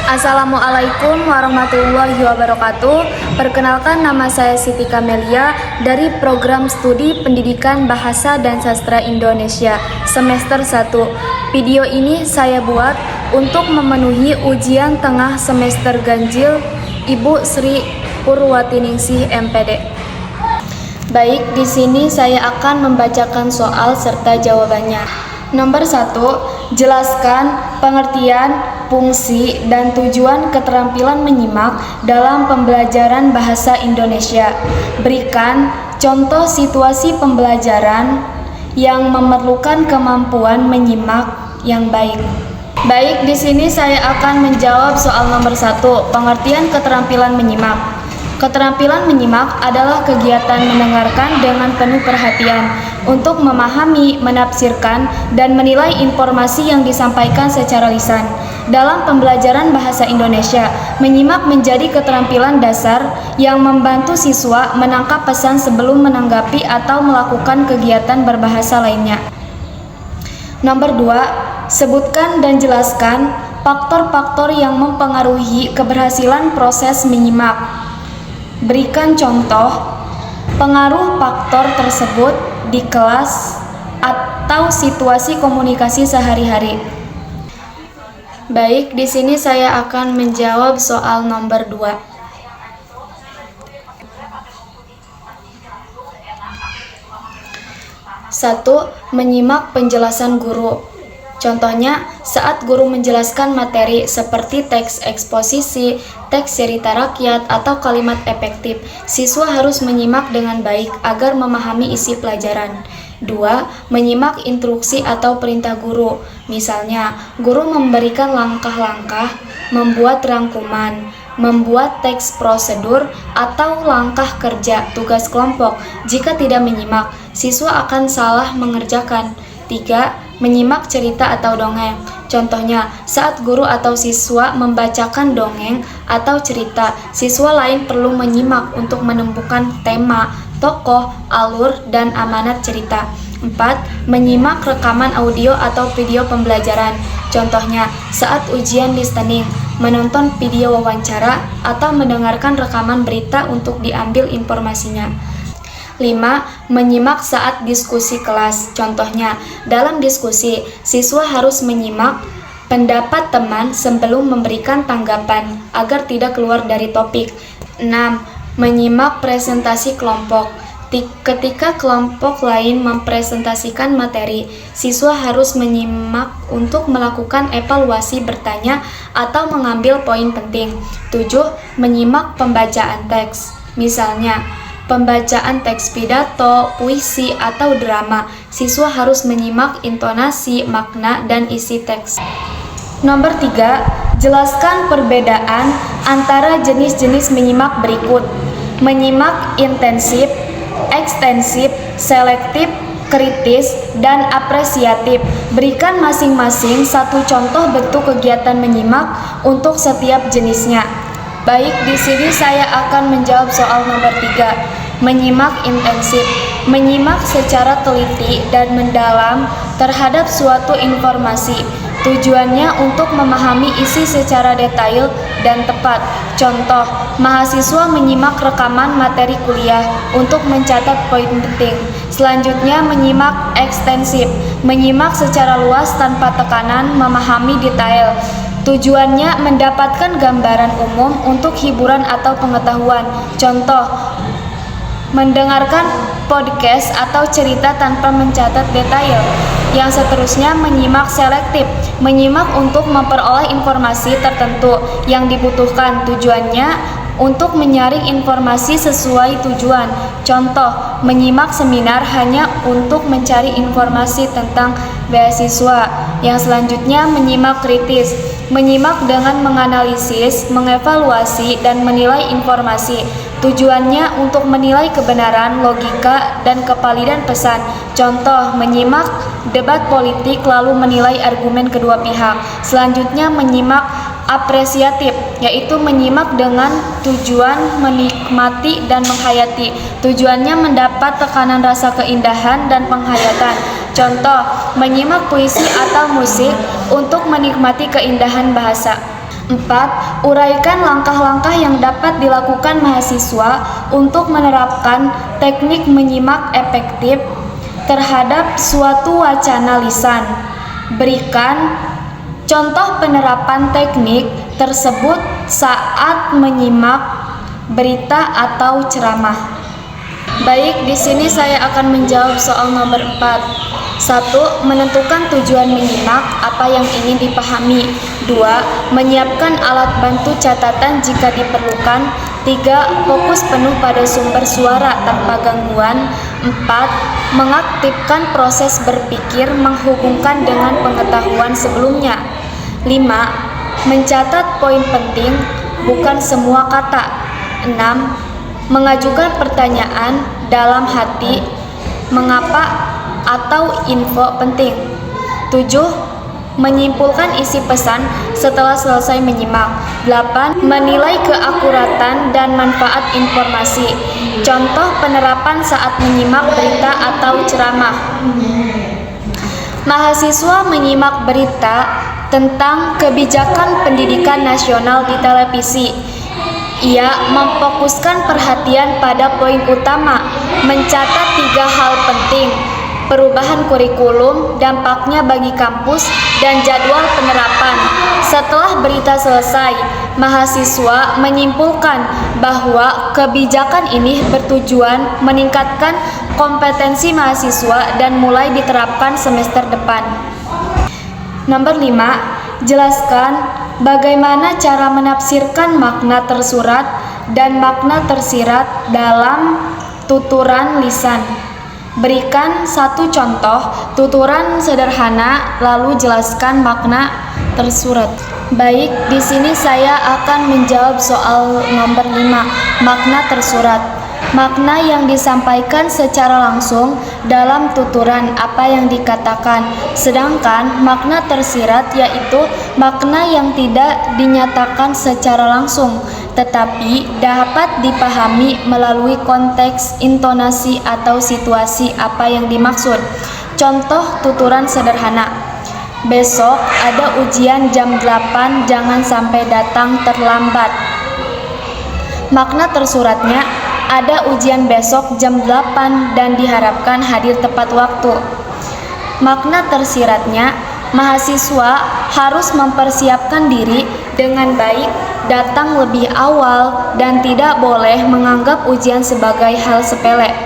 Assalamualaikum warahmatullahi wabarakatuh. Perkenalkan, nama saya Siti Kamelia dari Program Studi Pendidikan Bahasa dan Sastra Indonesia semester 1. Video ini saya buat untuk memenuhi ujian tengah semester ganjil Ibu Sri Purwatiningsih MPD. Baik, di sini saya akan membacakan soal serta jawabannya. Nomor 1, jelaskan pengertian, fungsi, dan tujuan keterampilan menyimak dalam pembelajaran bahasa Indonesia. Berikan contoh situasi pembelajaran yang memerlukan kemampuan menyimak yang baik. Baik, di sini saya akan menjawab soal nomor 1, pengertian keterampilan menyimak. Keterampilan menyimak adalah kegiatan mendengarkan dengan penuh perhatian untuk memahami, menafsirkan, dan menilai informasi yang disampaikan secara lisan. Dalam pembelajaran bahasa Indonesia, menyimak menjadi keterampilan dasar yang membantu siswa menangkap pesan sebelum menanggapi atau melakukan kegiatan berbahasa lainnya. Nomor 2, sebutkan dan jelaskan faktor-faktor yang mempengaruhi keberhasilan proses menyimak. Berikan contoh pengaruh faktor tersebut di kelas atau situasi komunikasi sehari-hari. Baik, di sini saya akan menjawab soal nomor 2. Satu, menyimak penjelasan guru. Contohnya, saat guru menjelaskan materi seperti teks eksposisi, teks cerita rakyat, atau kalimat efektif, siswa harus menyimak dengan baik agar memahami isi pelajaran. 2. Menyimak instruksi atau perintah guru. Misalnya, guru memberikan langkah-langkah, membuat rangkuman, membuat teks prosedur, atau langkah kerja tugas kelompok. Jika tidak menyimak, siswa akan salah mengerjakan. 3. Menyimak cerita atau dongeng. Contohnya, saat guru atau siswa membacakan dongeng atau cerita, siswa lain perlu menyimak untuk menemukan tema, tokoh, alur, dan amanat cerita. 4. Menyimak rekaman audio atau video pembelajaran. Contohnya, saat ujian listening, menonton video wawancara, atau mendengarkan rekaman berita untuk diambil informasinya. 5. Menyimak saat diskusi kelas. Contohnya, dalam diskusi, siswa harus menyimak pendapat teman sebelum memberikan tanggapan agar tidak keluar dari topik. 6. Menyimak presentasi kelompok. Ketika kelompok lain mempresentasikan materi, siswa harus menyimak untuk melakukan evaluasi, bertanya, atau mengambil poin penting. 7. Menyimak pembacaan teks. Misalnya, pembacaan teks pidato, puisi, atau drama, siswa harus menyimak intonasi, makna, dan isi teks. Nomor 3, jelaskan perbedaan antara jenis-jenis menyimak berikut. Menyimak intensif, ekstensif, selektif, kritis, dan apresiatif. Berikan masing-masing satu contoh bentuk kegiatan menyimak untuk setiap jenisnya. Baik, di sini saya akan menjawab soal nomor 3. Menyimak intensif. Menyimak secara teliti dan mendalam terhadap suatu informasi. Tujuannya untuk memahami isi secara detail dan tepat. Contoh, mahasiswa menyimak rekaman materi kuliah untuk mencatat poin penting. Selanjutnya, menyimak ekstensif. Menyimak secara luas tanpa tekanan, memahami detail. Tujuannya mendapatkan gambaran umum untuk hiburan atau pengetahuan. Contoh, mendengarkan podcast atau cerita tanpa mencatat detail. Yang seterusnya, menyimak selektif. Menyimak untuk memperoleh informasi tertentu yang dibutuhkan. Tujuannya untuk menyaring informasi sesuai tujuan. Contoh, menyimak seminar hanya untuk mencari informasi tentang beasiswa. Yang selanjutnya, menyimak kritis. Menyimak dengan menganalisis, mengevaluasi, dan menilai informasi. Tujuannya untuk menilai kebenaran, logika, dan kevalidan pesan. Contoh, menyimak debat politik lalu menilai argumen kedua pihak. Selanjutnya, menyimak apresiatif, yaitu menyimak dengan tujuan menikmati dan menghayati. Tujuannya mendapat tekanan rasa keindahan dan penghayatan. Contoh, menyimak puisi atau musik untuk menikmati keindahan bahasa. 4. Uraikan langkah-langkah yang dapat dilakukan mahasiswa untuk menerapkan teknik menyimak efektif terhadap suatu wacana lisan. Berikan contoh penerapan teknik tersebut saat menyimak berita atau ceramah. Baik, di sini saya akan menjawab soal nomor 4. 1. Menentukan tujuan menyimak, apa yang ingin dipahami. 2. Menyiapkan alat bantu catatan jika diperlukan. 3. Fokus penuh pada sumber suara tanpa gangguan. 4. Mengaktifkan proses berpikir menghubungkan dengan pengetahuan sebelumnya. 5. Mencatat poin penting, bukan semua kata. 6. Mengajukan pertanyaan dalam hati, mengapa atau info penting. 7. Menyimpulkan isi pesan setelah selesai menyimak. 8. Menilai keakuratan dan manfaat informasi. Contoh penerapan saat menyimak berita atau ceramah. Mahasiswa menyimak berita tentang kebijakan pendidikan nasional di televisi. Ia memfokuskan perhatian pada poin utama, mencatat 3 hal penting: perubahan kurikulum, dampaknya bagi kampus, dan jadwal penerapan. Setelah berita selesai, mahasiswa menyimpulkan bahwa kebijakan ini bertujuan meningkatkan kompetensi mahasiswa dan mulai diterapkan semester depan. Nomor 5. Jelaskan bagaimana cara menafsirkan makna tersurat dan makna tersirat dalam tuturan lisan. Berikan satu contoh tuturan sederhana, lalu jelaskan makna tersurat. Baik, di sini saya akan menjawab soal nomor 5, makna tersurat. Makna yang disampaikan secara langsung dalam tuturan apa yang dikatakan, sedangkan makna tersirat yaitu makna yang tidak dinyatakan secara langsung, tetapi dapat dipahami melalui konteks, intonasi, atau situasi apa yang dimaksud. Contoh tuturan sederhana: besok ada ujian jam 8, jangan sampai datang terlambat. Makna tersuratnya: ada ujian besok jam 8 dan diharapkan hadir tepat waktu. Makna tersiratnya: mahasiswa harus mempersiapkan diri dengan baik, datang lebih awal, dan tidak boleh menganggap ujian sebagai hal sepele.